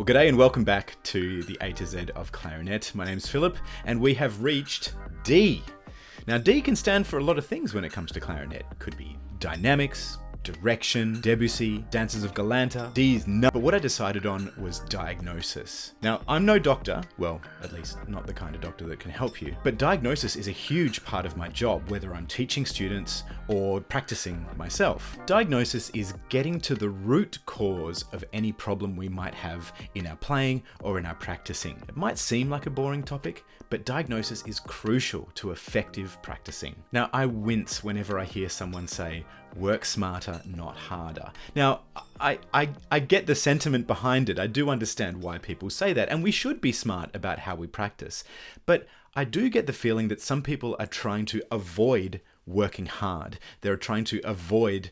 G'day and welcome back to the A to Z of Clarinet. My name's Philip and we have reached D. Now D can stand for a lot of things when it comes to clarinet. It could be dynamics, direction, Debussy, dances of Galanta. D's no, but what I decided on was diagnosis. Now I'm no doctor, well at least not the kind of doctor that can help you, but diagnosis is a huge part of my job, whether I'm teaching students or practicing myself. Diagnosis is getting to the root cause of any problem we might have in our playing or in our practicing. It might seem like a boring topic, but diagnosis is crucial to effective practicing. Now I wince whenever I hear someone say, work smarter, not harder. Now, I get the sentiment behind it. I do understand why people say that, and we should be smart about how we practice. But I do get the feeling that some people are trying to avoid working hard. They're trying to avoid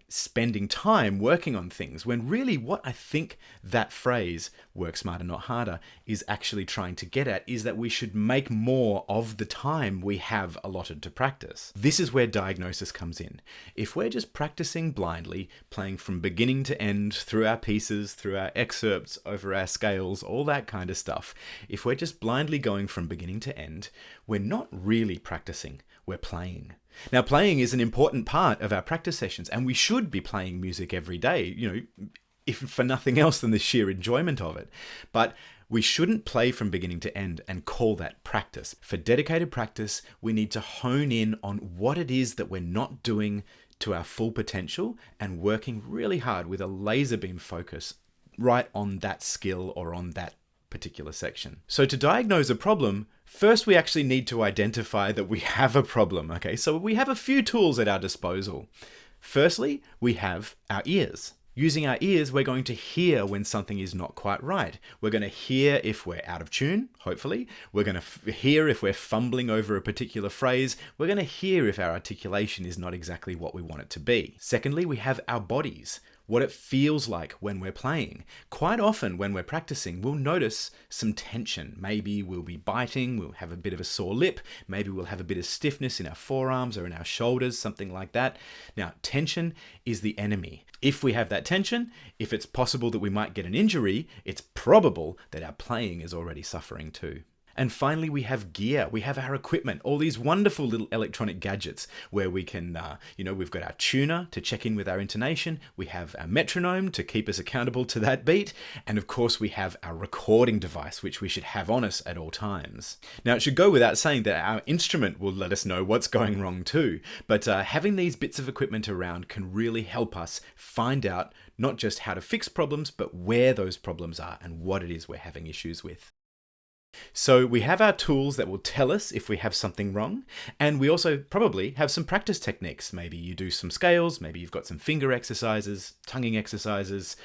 spending time working on things, when really what I think that phrase, work smarter, not harder, is actually trying to get at is that we should make more of the time we have allotted to practice. This is where diagnosis comes in. If we're just practicing blindly, playing from beginning to end through our pieces, through our excerpts, over our scales, all that kind of stuff, if we're just blindly going from beginning to end, we're not really practicing, we're playing. Now, playing is an important part of our practice sessions, and we should be playing music every day, if for nothing else than the sheer enjoyment of it. But we shouldn't play from beginning to end and call that practice. For dedicated practice, we need to hone in on what it is that we're not doing to our full potential and working really hard with a laser beam focus right on that skill or on that particular section. So to diagnose a problem, first we actually need to identify that we have a problem, okay? So we have a few tools at our disposal. Firstly, we have our ears. Using our ears, we're going to hear when something is not quite right. We're going to hear if we're out of tune, hopefully. We're going to hear if we're fumbling over a particular phrase. We're going to hear if our articulation is not exactly what we want it to be. Secondly, we have our bodies. What it feels like when we're playing. Quite often when we're practicing, we'll notice some tension. Maybe we'll be biting, we'll have a bit of a sore lip, maybe we'll have a bit of stiffness in our forearms or in our shoulders, something like that. Now, tension is the enemy. If we have that tension, if it's possible that we might get an injury, it's probable that our playing is already suffering too. And finally, we have gear. We have our equipment, all these wonderful little electronic gadgets where we can, we've got our tuner to check in with our intonation. We have our metronome to keep us accountable to that beat. And of course, we have our recording device, which we should have on us at all times. Now, it should go without saying that our instrument will let us know what's going wrong too. But having these bits of equipment around can really help us find out not just how to fix problems, but where those problems are and what it is we're having issues with. So we have our tools that will tell us if we have something wrong, and we also probably have some practice techniques. Maybe you do some scales, maybe you've got some finger exercises, tonguing exercises,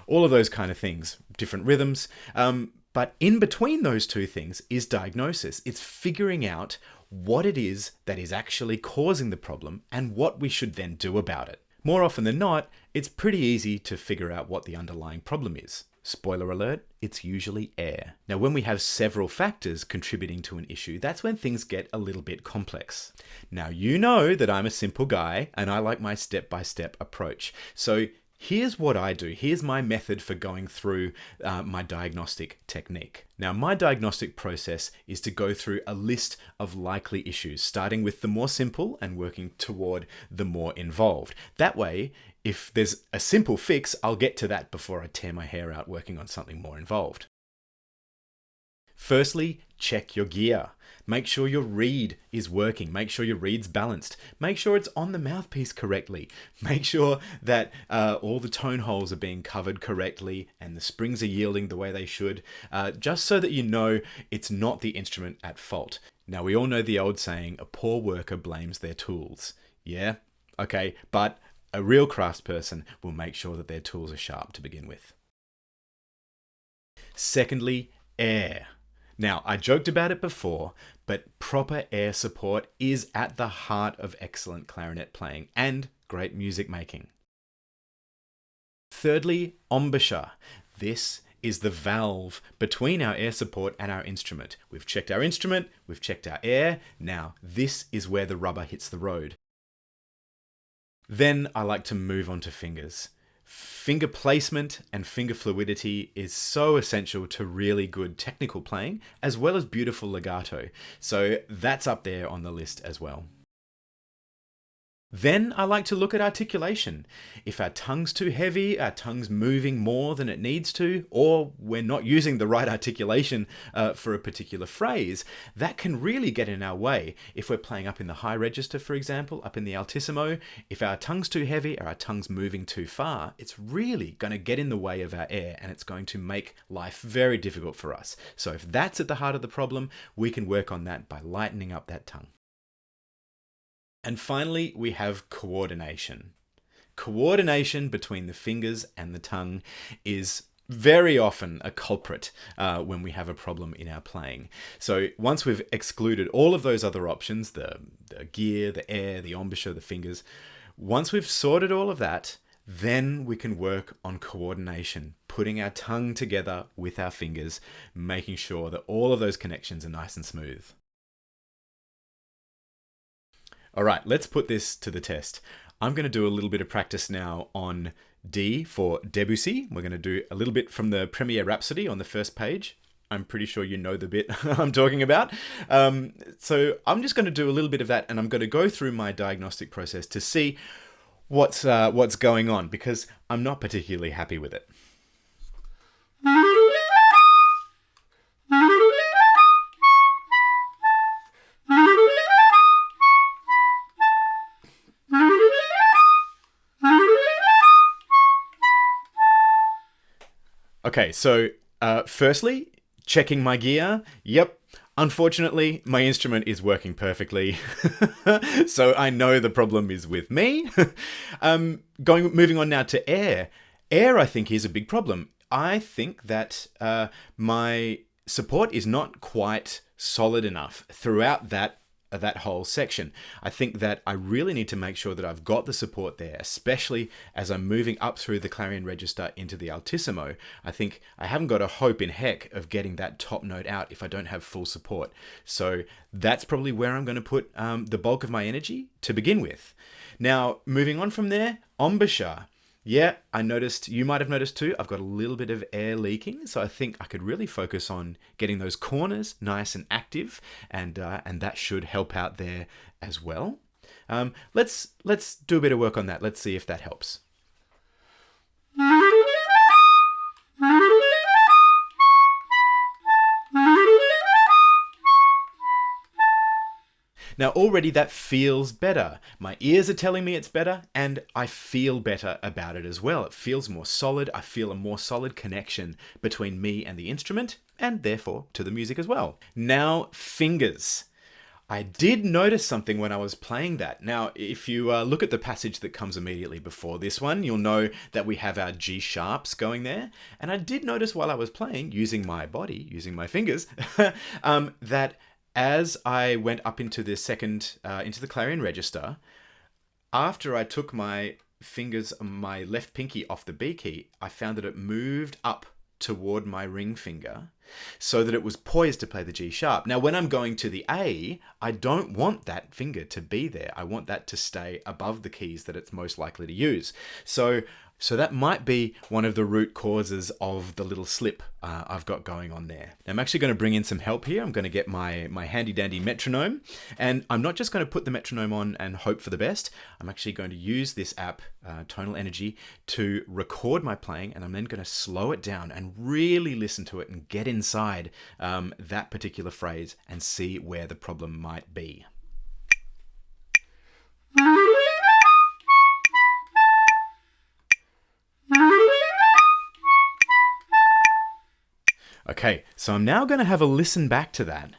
all of those kind of things, different rhythms. But in between those two things is diagnosis. It's figuring out what it is that is actually causing the problem and what we should then do about it. More often than not, it's pretty easy to figure out what the underlying problem is. Spoiler alert, it's usually air. Now, when we have several factors contributing to an issue, that's when things get a little bit complex. Now, you know that I'm a simple guy and I like my step-by-step approach. So here's what I do. Here's my method for going through my diagnostic technique. Now, my diagnostic process is to go through a list of likely issues, starting with the more simple and working toward the more involved. That way, if there's a simple fix, I'll get to that before I tear my hair out working on something more involved. Firstly, check your gear. Make sure your reed is working. Make sure your reed's balanced. Make sure it's on the mouthpiece correctly. Make sure that all the tone holes are being covered correctly and the springs are yielding the way they should, just so that you know it's not the instrument at fault. Now, we all know the old saying, a poor worker blames their tools. Yeah? Okay, but a real craftsperson will make sure that their tools are sharp to begin with. Secondly, air. Now, I joked about it before, but proper air support is at the heart of excellent clarinet playing and great music making. Thirdly, embouchure. This is the valve between our air support and our instrument. We've checked our instrument, we've checked our air. Now, this is where the rubber hits the road. Then I like to move on to fingers. finger placement and finger fluidity is so essential to really good technical playing, as well as beautiful legato. So that's up there on the list as well. Then I like to look at articulation. If our tongue's too heavy, our tongue's moving more than it needs to, or we're not using the right articulation for a particular phrase, that can really get in our way. If we're playing up in the high register, for example, up in the altissimo, if our tongue's too heavy or our tongue's moving too far, it's really going to get in the way of our air, and it's going to make life very difficult for us. So if that's at the heart of the problem, we can work on that by lightening up that tongue. And finally, we have coordination. Coordination between the fingers and the tongue is very often a culprit when we have a problem in our playing. So once we've excluded all of those other options, the gear, the air, the embouchure, the fingers, once we've sorted all of that, then we can work on coordination, putting our tongue together with our fingers, making sure that all of those connections are nice and smooth. All right, let's put this to the test. I'm going to do a little bit of practice now on D for Debussy. We're going to do a little bit from the Premiere Rhapsodie on the first page. I'm pretty sure you know the bit I'm talking about. So I'm just going to do a little bit of that, and I'm going to go through my diagnostic process to see what's going on, because I'm not particularly happy with it. Okay, so firstly, checking my gear. Yep, unfortunately, my instrument is working perfectly. So I know the problem is with me. Moving on now to air. Air, I think, is a big problem. I think that my support is not quite solid enough throughout that whole section. I think that I really need to make sure that I've got the support there, especially as I'm moving up through the clarion register into the altissimo. I think I haven't got a hope in heck of getting that top note out if I don't have full support. So that's probably where I'm going to put the bulk of my energy to begin with. Now, moving on from there, embouchure. Yeah, I noticed, you might have noticed too, I've got a little bit of air leaking, so I think I could really focus on getting those corners nice and active, and that should help out there as well. Let's do a bit of work on that. Let's see if that helps. Now already that feels better. My ears are telling me it's better, and I feel better about it as well. It feels more solid. I feel a more solid connection between me and the instrument, and therefore to the music as well. Now, fingers. I did notice something when I was playing that. Now, if you look at the passage that comes immediately before this one, you'll know that we have our G sharps going there. And I did notice while I was playing, using my body, using my fingers, that as I went up into the into the clarion register, after I took my fingers, my left pinky off the B key, I found that it moved up toward my ring finger so that it was poised to play the G sharp. Now, when I'm going to the A, I don't want that finger to be there. I want that to stay above the keys that it's most likely to use. So that might be one of the root causes of the little slip I've got going on there. Now, I'm actually going to bring in some help here. I'm going to get my handy dandy metronome, and I'm not just going to put the metronome on and hope for the best. I'm actually going to use this app, Tonal Energy, to record my playing, and I'm then going to slow it down and really listen to it and get inside that particular phrase and see where the problem might be. Okay, so I'm now going to have a listen back to that,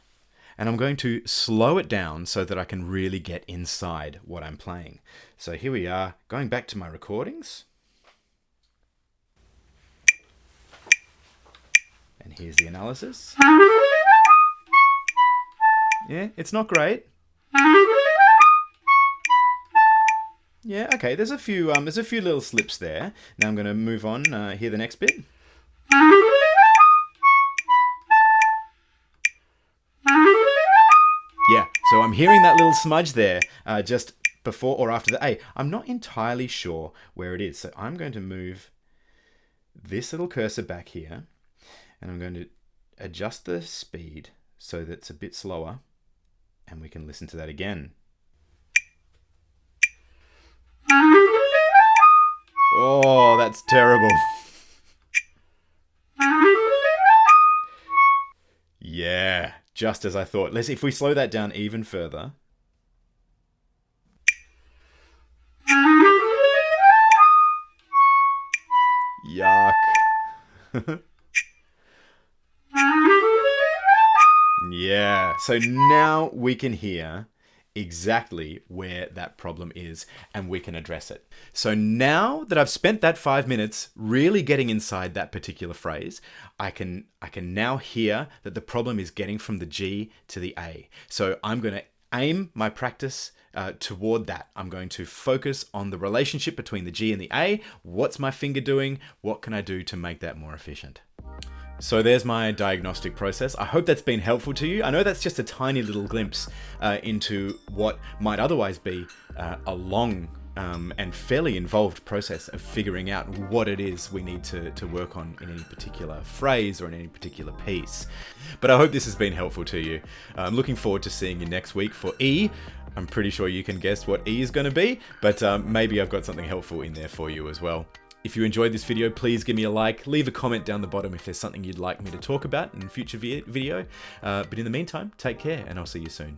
and I'm going to slow it down so that I can really get inside what I'm playing. So here we are, going back to my recordings. And here's the analysis. Yeah, it's not great. Yeah, okay, there's a few little slips there. Now I'm going to move on, hear the next bit. Yeah, so I'm hearing that little smudge there just before or after the A. I'm not entirely sure where it is. So I'm going to move this little cursor back here, and I'm going to adjust the speed so that it's a bit slower, and we can listen to that again. Oh, that's terrible. Yeah, just as I thought. Let's see if we slow that down even further. Yuck. Yeah, so now we can hear exactly where that problem is, and we can address it. So now that I've spent that 5 minutes really getting inside that particular phrase, I can now hear that the problem is getting from the G to the A. So I'm going to aim my practice toward that. I'm going to focus on the relationship between the G and the A. What's my finger doing? What can I do to make that more efficient? So there's my diagnostic process. I hope that's been helpful to you. I know that's just a tiny little glimpse into what might otherwise be a long and fairly involved process of figuring out what it is we need to work on in any particular phrase or in any particular piece. But I hope this has been helpful to you. I'm looking forward to seeing you next week for E. I'm pretty sure you can guess what E is going to be, but maybe I've got something helpful in there for you as well. If you enjoyed this video, please give me a like, leave a comment down the bottom if there's something you'd like me to talk about in a future video. But in the meantime, take care, and I'll see you soon.